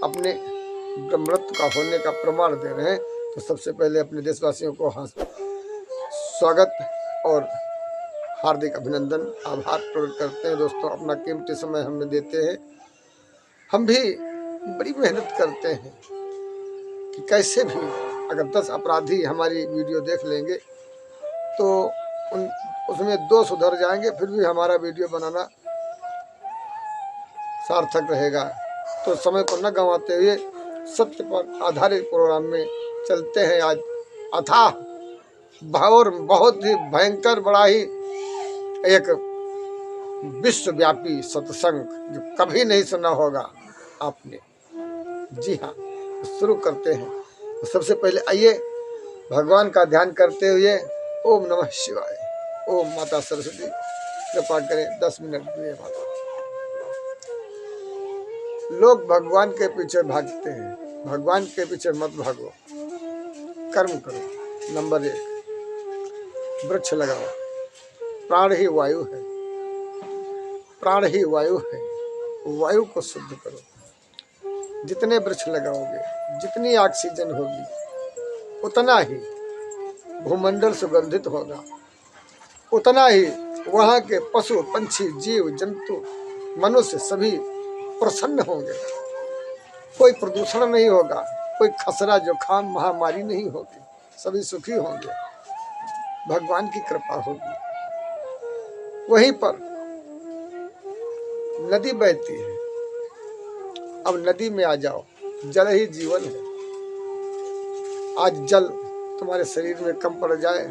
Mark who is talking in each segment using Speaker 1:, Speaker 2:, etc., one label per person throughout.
Speaker 1: अपने ब्रह्मत्व का होने का प्रमाण दे रहे हैं। तो सबसे पहले अपने देशवासियों को स्वागत और हार्दिक अभिनंदन, आभार प्रकट करते हैं। दोस्तों, अपना कीमती समय हमें देते हैं। हम भी बड़ी मेहनत करते हैं कि कैसे भी अगर 10 अपराधी हमारी वीडियो देख लेंगे तो उसमें 2 सुधर जाएंगे, फिर भी हमारा वीडियो बनाना सार्थक रहेगा। तो समय को न गंवाते हुए सत्य पर आधारित प्रोग्राम में चलते हैं। आज अथाह और बहुत ही भयंकर, बड़ा ही एक विश्वव्यापी सत्संग जो कभी नहीं सुना होगा आपने। जी हाँ, शुरू करते हैं। तो सबसे पहले आइए भगवान का ध्यान करते हुए ओम नमः शिवाय, ओम माता सरस्वती कृपा करें। 10 मिनट दिए माता। लोग भगवान के पीछे भागते हैं, भगवान के पीछे मत भागो, कर्म करो। नंबर 1, वृक्ष लगाओ। प्राण ही वायु है, प्राण ही वायु है। वायु को शुद्ध करो। जितने वृक्ष लगाओगे, जितनी ऑक्सीजन होगी, उतना ही भूमंडल सुगंधित होगा, उतना ही वहाँ के पशु पंछी जीव जंतु मनुष्य सभी प्रसन्न होंगे। कोई प्रदूषण नहीं होगा, कोई खसरा जुखाम महामारी नहीं होगी, सभी सुखी होंगे। भगवान की कृपा होगी। वहीं पर नदी बहती है। अब नदी में आ जाओ, जल ही जीवन है। आज जल तुम्हारे शरीर में कम पड़ जाए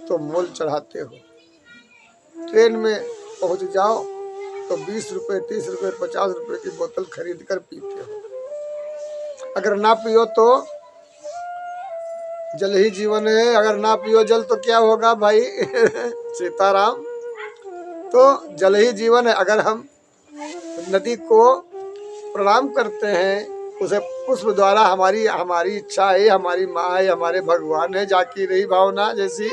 Speaker 1: तो मोल चढ़ाते हो। ट्रेन में पहुंच जाओ तो 20 रुपए 30 रुपए 50 रुपए की बोतल खरीद कर पीते हो। अगर ना पियो तो जल ही जीवन है। अगर ना पियो जल तो क्या होगा भाई? सीताराम। तो जल ही जीवन है। अगर हम नदी को प्रणाम करते हैं, उसे पुष्प द्वारा हमारी इच्छा है, हमारी माँ है, हमारे भगवान है, जाकी रही भावना जैसी,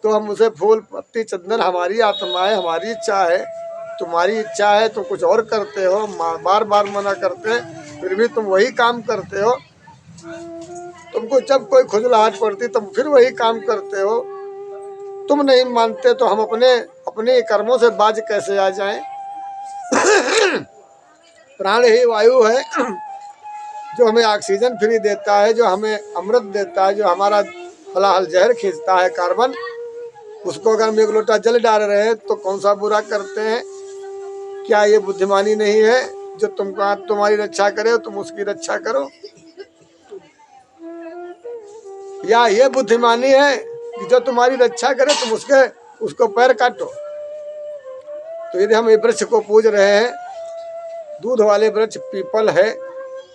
Speaker 1: तो हम उसे फूल पत्ती चंदन, हमारी आत्मा है, हमारी इच्छा है। तुम्हारी इच्छा है तो कुछ और करते हो, बार बार मना करते हैं, फिर भी तुम वही काम करते हो। तुमको जब कोई खुजलाहट पड़ती तुम फिर वही काम करते हो। तुम नहीं मानते तो हम अपने कर्मों से बाज कैसे आ जाएं? प्राण ही वायु है जो हमें ऑक्सीजन फ्री देता है, जो हमें अमृत देता है, जो हमारा हलाहल जहर खींचता है कार्बन। उसको अगर हम 1 लोटा जल डाल रहे हैं तो कौन सा बुरा करते हैं? क्या ये बुद्धिमानी नहीं है जो तुम्हारी रक्षा करे तुम उसकी रक्षा करो? या ये बुद्धिमानी है कि जो तुम्हारी रक्षा करे तुम उसको पैर काटो? तो यदि हम ये वृक्ष को पूज रहे हैं, दूध वाले वृक्ष पीपल है,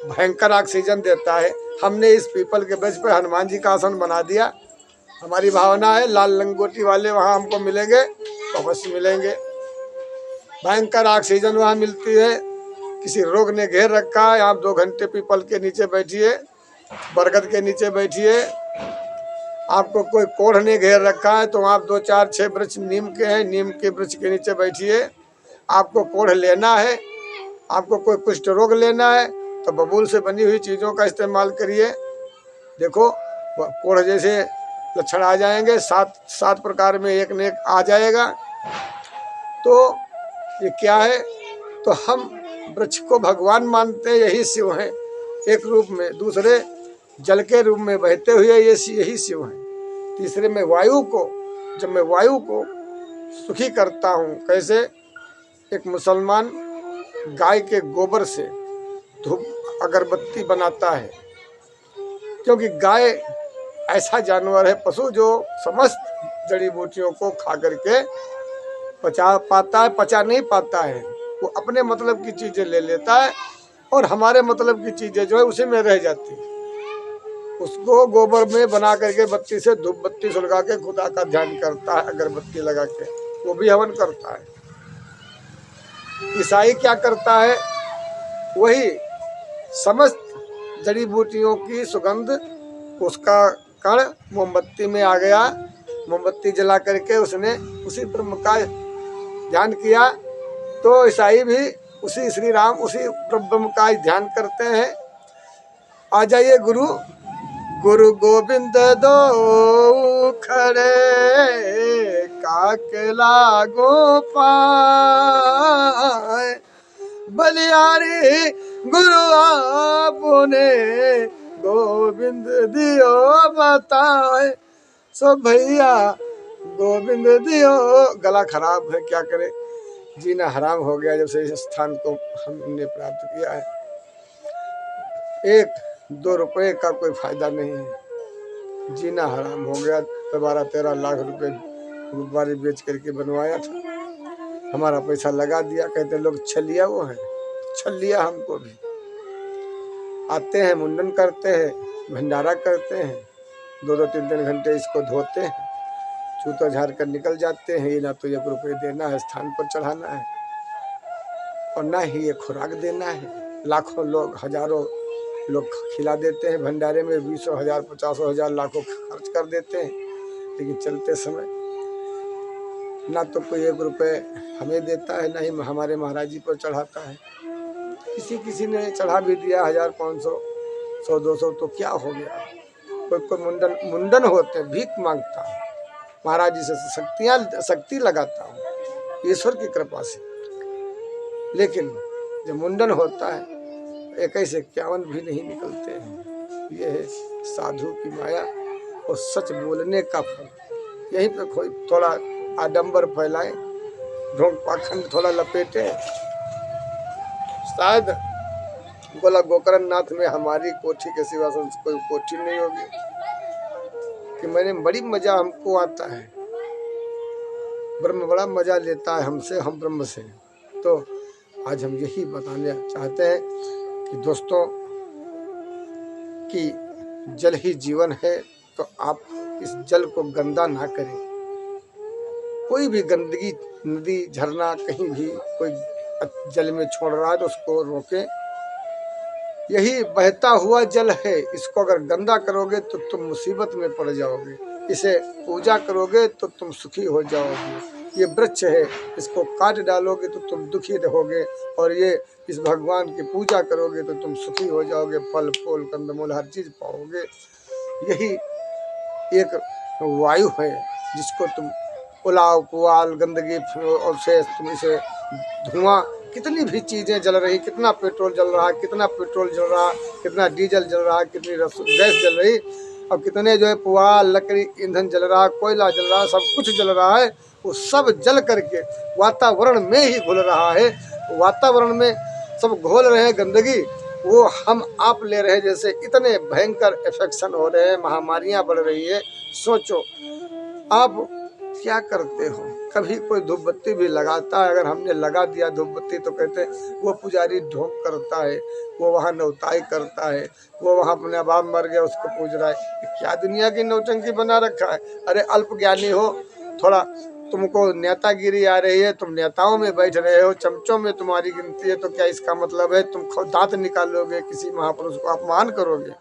Speaker 1: भयंकर ऑक्सीजन देता है। हमने इस पीपल के वृक्ष पर हनुमान जी का आसन बना दिया। हमारी भावना है लाल लंगोटी वाले वहाँ हमको मिलेंगे तो अवश्य मिलेंगे। भयंकर ऑक्सीजन वहाँ मिलती है। किसी रोग ने घेर रखा है, आप 2 घंटे पीपल के नीचे बैठिए, बरगद के नीचे बैठिए। आपको कोई कोढ़ ने घेर रखा है तो आप 2 4 6 वृक्ष नीम के हैं, नीम के वृक्ष के नीचे बैठिए। आपको कोढ़ लेना है, आपको कोई कुष्ठ रोग लेना है तो बबूल से बनी हुई चीज़ों का इस्तेमाल करिए। देखो कोढ़ जैसे लक्षण आ जाएंगे, 7 प्रकार में एक न एक आ जाएगा। तो ये क्या है? तो हम वृक्ष को भगवान मानते हैं, यही शिव हैं एक रूप में। दूसरे जल के रूप में बहते हुए यही शिव हैं। तीसरे में वायु को, जब मैं वायु को सुखी करता हूँ, कैसे? एक मुसलमान गाय के गोबर से धूप अगरबत्ती बनाता है, क्योंकि गाय ऐसा जानवर है, पशु, जो समस्त जड़ी बूटियों को खा करके पचा पाता है, पचा नहीं पाता है। वो अपने मतलब की चीज़ें ले लेता है और हमारे मतलब की चीज़ें जो है उसी में रह जाती है। उसको गोबर में बना करके बत्ती से धूप बत्ती सुलगा के खुदा का ध्यान करता है, अगरबत्ती लगा के, वो भी हवन करता है। ईसाई क्या करता है? वही समस्त जड़ी बूटियों की सुगंध, उसका कण मोमबत्ती में आ गया, मोमबत्ती जला करके उसने उसी ब्रह्म का ध्यान किया। तो ईसाई भी उसी श्री राम, उसी ब्रह्म का ही ध्यान करते हैं। आ जाइए गुरु गुरु गोविंद दो खड़े, काकेला गोपाल बलियारी गुरु आपने गोविंद दियो बताए। सो भैया गोविंद दियो। गला खराब है, क्या करे, जीना हराम हो गया जब से इस स्थान को हमने प्राप्त किया है। 1-2 रुपए का कोई फायदा नहीं है, जीना हराम हो गया। 12-13 लाख रुपए गुब्बारे बेच करके बनवाया था, हमारा पैसा लगा दिया। कहते लोग छलिया वो है, छलिया हमको भी। आते हैं, मुंडन करते हैं, भंडारा करते हैं, 2-2, 3-3 घंटे इसको धोते हैं, चूता झाड़ कर निकल जाते हैं। ये ना तो 1 रुपये देना है, स्थान पर चढ़ाना है, और ना ही ये खुराक देना है। लाखों लोग, हजारों लोग खिला देते हैं भंडारे में, 20,000, 50,000, लाखों खर्च कर देते हैं। लेकिन चलते समय ना तो कोई 1 रुपये हमें देता है, ना ही हमारे महाराज जी पर चढ़ाता है। किसी ने चढ़ा भी दिया 1000, 500, 100, 200 तो क्या हो गया। कोई मुंडन होते हैं, भीख मांगता हूँ, महाराज जी से शक्ति लगाता हूँ ईश्वर की कृपा से। लेकिन जब मुंडन होता है 21-51 भी नहीं निकलते हैं। ये है साधु की माया और सच बोलने का फल। यहीं पे कोई थोड़ा आडंबर फैलाए, ढोंग पाखंड थोड़ा लपेटे, शायद बोला गोकर्ण नाथ में हमारी कोठी के सिवा कोई कोठी नहीं होगी। कि मैंने बड़ी मजा हमको आता है, ब्रह्म बड़ा मजा लेता है हमसे, हम ब्रह्म से। तो आज हम यही बताना चाहते हैं कि दोस्तों कि जल ही जीवन है, तो आप इस जल को गंदा ना करें। कोई भी गंदगी, नदी, झरना, कहीं भी कोई जल में छोड़ रहा है तो उसको रोकें। यही बहता हुआ जल है, इसको अगर गंदा करोगे तो तुम मुसीबत में पड़ जाओगे। इसे पूजा करोगे तो तुम सुखी हो जाओगे। ये वृक्ष है, इसको काट डालोगे तो तुम दुखी रहोगे, और ये इस भगवान की पूजा करोगे तो तुम सुखी हो जाओगे, फल फूल कंदमूल हर चीज पाओगे। यही एक वायु है जिसको तुम उलाव पुआल गंदगी और से तुम इसे धुआं, कितनी भी चीजें जल रही, कितना पेट्रोल जल रहा, कितना पेट्रोल जल रहा, कितना डीजल जल रहा, कितनी गैस जल रही, और कितने जो है पुआल, लकड़ी, ईंधन जल रहा, कोयला जल रहा, सब कुछ जल रहा है। वो सब जल करके वातावरण में ही घुल रहा है। वातावरण में सब घोल रहे हैं गंदगी, वो हम आप ले रहे हैं। जैसे इतने भयंकर इन्फेक्शन हो रहे हैं, महामारियां बढ़ रही है। सोचो आप क्या करते हो। कभी कोई धूप बत्ती भी लगाता है, अगर हमने लगा दिया धूप बत्ती तो कहते हैं वो पुजारी ढोंग करता है, वो वहाँ नौताई करता है, वो वहाँ अपने बाप मर गया उसको पूज रहा है। क्या दुनिया की नौटंकी बना रखा है। अरे अल्प ज्ञानी हो, थोड़ा तुमको नेतागिरी आ रही है, तुम नेताओं में बैठ रहे हो, चमचों में तुम्हारी गिनती है, तो क्या इसका मतलब है तुम दांत निकालोगे, किसी महापुरुष को अपमान करोगे।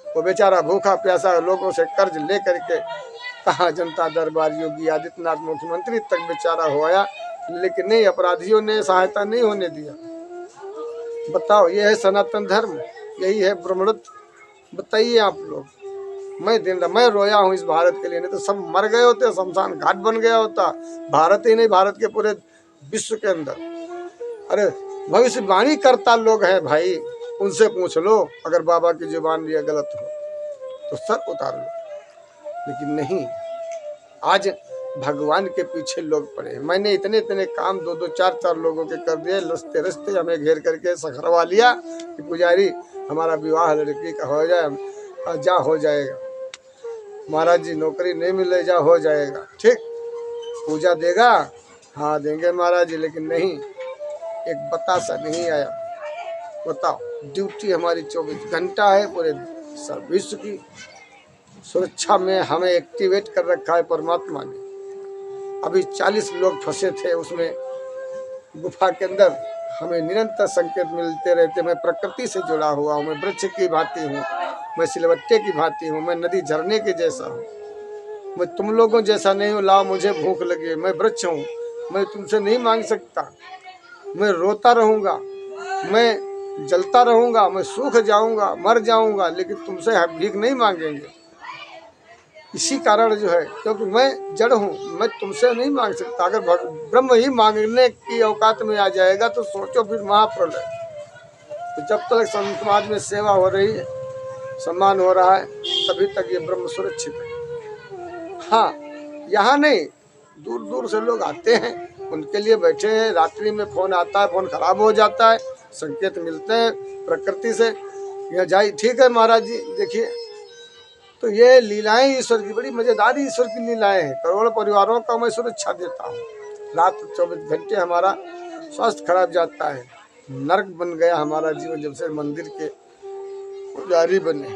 Speaker 1: वो बेचारा भूखा प्यासा लोगों से कर्ज ले करके कहाँ जनता दरबार योगी आदित्यनाथ मुख्यमंत्री तक बेचारा हो आया, लेकिन नहीं, अपराधियों ने सहायता नहीं होने दिया। बताओ, ये है सनातन धर्म, यही है ब्रह्मत्व। बताइए आप लोग। मैं रोया हूँ इस भारत के लिए, नहीं तो सब मर गए होते, शमशान घाट बन गया होता। भारत ही नहीं, भारत के पूरे विश्व के अंदर। अरे भविष्यवाणी करता लोग हैं भाई, उनसे पूछ लो, अगर बाबा की जुबान ये गलत हो तो सर उतार लो। लेकिन नहीं, आज भगवान के पीछे लोग पड़े। मैंने इतने काम 2-2, 4-4 लोगों के कर दिए। रस्ते रस्ते हमें घेर करके सखरवा लिया कि पुजारी हमारा विवाह लड़की का हो जाए, जा हो जाएगा। महाराज जी नौकरी नहीं मिले, जा हो जाएगा, ठीक। पूजा देगा, हाँ देंगे महाराज जी, लेकिन नहीं, एक बतासा नहीं आया। बताओ, ड्यूटी हमारी 24 घंटा है, पूरे विश्व की सुरक्षा में हमें एक्टिवेट कर रखा है परमात्मा ने। अभी 40 लोग फंसे थे उसमें गुफा के अंदर, हमें निरंतर संकेत मिलते रहते। मैं प्रकृति से जुड़ा हुआ हूँ, मैं वृक्ष की भांति हूँ, मैं सिलवट्टे की भांति हूँ, मैं नदी झरने के जैसा हूँ, मैं तुम लोगों जैसा नहीं हूँ। लाओ मुझे भूख लगी, मैं वृक्ष हूँ, मैं तुमसे नहीं मांग सकता, मैं रोता रहूंगा, मैं जलता रहूंगा, मैं सूख जाऊंगा, मर जाऊंगा, लेकिन तुमसे भीख नहीं मांगेंगे। इसी कारण जो है, क्योंकि मैं जड़ हूँ, मैं तुमसे नहीं मांग सकता। अगर ब्रह्म ही मांगने की औकात में आ जाएगा तो सोचो फिर महाप्रलय। तो जब तक समाज में सेवा हो रही है, सम्मान हो रहा है, तभी तक ये ब्रह्म सुरक्षित है। हाँ, यहाँ नहीं, दूर दूर से लोग आते हैं, उनके लिए बैठे हैं। रात्रि में फोन आता है, फोन खराब हो जाता है, संकेत मिलते हैं प्रकृति से, यह जाए ठीक है महाराज जी देखिए। तो ये लीलाएं ईश्वर की, बड़ी मजेदार ईश्वर की लीलाएं हैं। करोड़ों परिवारों का मैं सुरक्षा देता हूँ। रात 24 घंटे हमारा स्वास्थ्य खराब जाता है, नर्क बन गया हमारा जीवन जब से मंदिर के पुजारी बने।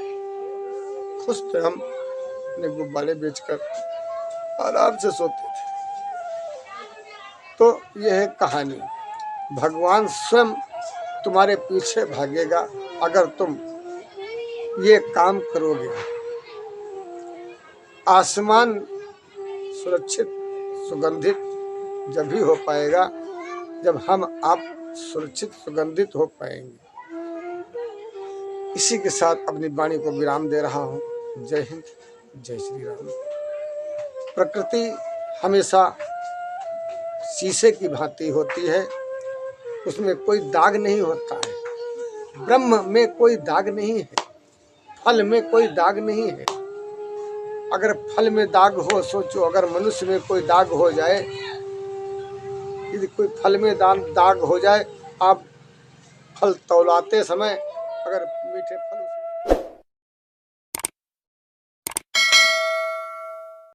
Speaker 1: खुश थे हम, अपने गुब्बारे बेचकर आराम से सोते थे। तो यह है कहानी। भगवान स्वयं तुम्हारे पीछे भागेगा अगर तुम ये काम करोगे। आसमान सुरक्षित सुगंधित जब ही हो पाएगा जब हम आप सुरक्षित सुगंधित हो पाएंगे। इसी के साथ अपनी वाणी को विराम दे रहा हूँ। जय हिंद, जय श्री राम। प्रकृति हमेशा शीशे की भांति होती है, उसमें कोई दाग नहीं होता है। ब्रह्म में कोई दाग नहीं है, फल में कोई दाग नहीं है। अगर फल में दाग हो, सोचो अगर मनुष्य में कोई दाग हो जाए, यदि कोई फल में दाग हो जाए, आप फल तौलाते समय अगर मीठे